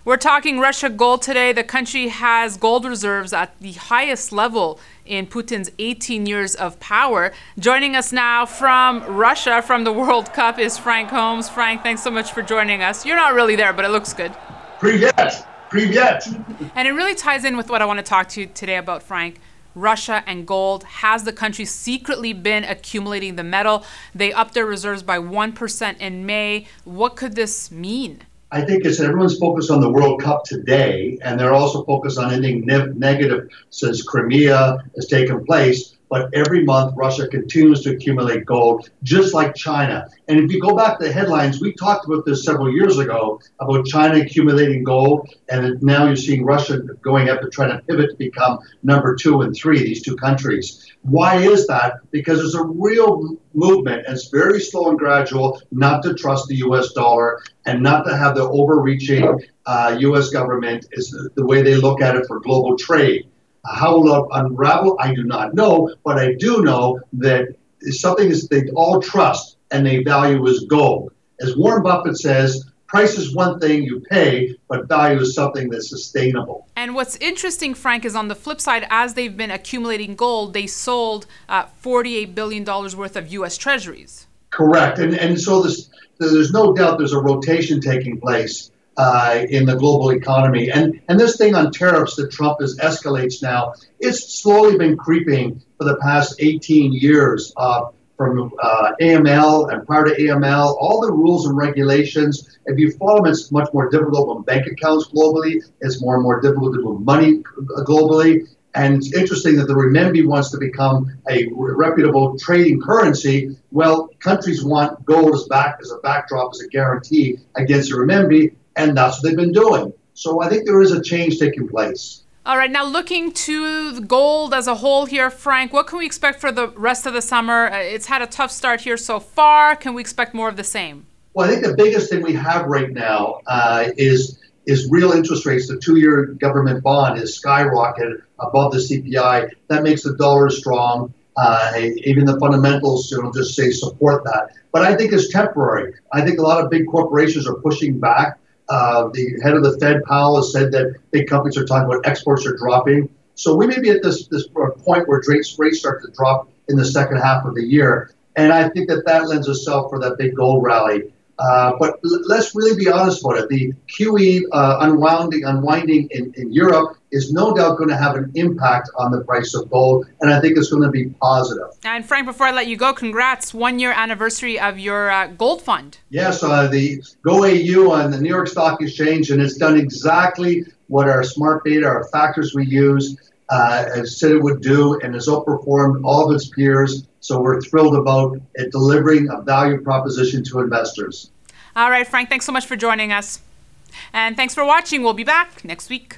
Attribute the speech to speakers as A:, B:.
A: We're talking Russia gold today. The country has gold reserves at the highest level in Putin's 18 years of power. Joining us now from Russia, from the World Cup, is Frank Holmes. Frank, thanks so much for joining us. You're not really there, but it looks good.
B: Privyet.
A: And it really ties in with what I want to talk to you today about, Frank. Russia and gold. Has the country secretly been accumulating the metal? They upped their reserves by 1% in May. What could this mean?
B: I think it's everyone's focused on the World Cup today, and they're also focused on anything negative since Crimea has taken place. But every month, Russia continues to accumulate gold, just like China. And if you go back to the headlines, we talked about this several years ago, about China accumulating gold, and now you're seeing Russia going up to try to pivot to become number 2 and 3, these two countries. Why is that? Because there's a real movement, and it's very slow and gradual, not to trust the U.S. dollar and not to have the overreaching U.S. government is the way they look at it for global trade. How will it unravel? I do not know, but I do know that something is they all trust and they value is gold. As Warren Buffett says, price is one thing you pay, but value is something that's sustainable.
A: And what's interesting, Frank, is on the flip side, as they've been accumulating gold, they sold $48 billion worth of U.S. treasuries.
B: Correct. And so there's no doubt there's a rotation taking place in the global economy. And this thing on tariffs that Trump escalates now, it's slowly been creeping for the past 18 years from AML and prior to AML, all the rules and regulations. If you follow them, it's much more difficult on bank accounts globally. It's more and more difficult to move money globally. And it's interesting that the Renminbi wants to become a reputable trading currency. Well, countries want gold as a backdrop, as a guarantee against the Renminbi. And that's what they've been doing. So I think there is a change taking place.
A: All right, now looking to the gold as a whole here, Frank, what can we expect for the rest of the summer? It's had a tough start here so far. Can we expect more of the same?
B: Well, I think the biggest thing we have right now is real interest rates. The 2-year government bond is skyrocketed above the CPI. That makes the dollar strong. Even the fundamentals, just say support that. But I think it's temporary. I think a lot of big corporations are pushing back. The head of the Fed, Powell, has said that big companies are talking about exports are dropping. So we may be at this point where rates start to drop in the second half of the year. And I think that lends itself for that big gold rally. But let's really be honest about it. The QE unwinding in Europe is no doubt going to have an impact on the price of gold, and I think it's going to be positive.
A: And Frank, before I let you go, congrats, 1-year anniversary of your gold fund.
B: Yes, the GoAU on the New York Stock Exchange, and it's done exactly what our smart beta, our factors we use, has said it would do, and has outperformed all of its peers. So we're thrilled about it delivering a value proposition to investors.
A: All right, Frank, thanks so much for joining us. And thanks for watching. We'll be back next week.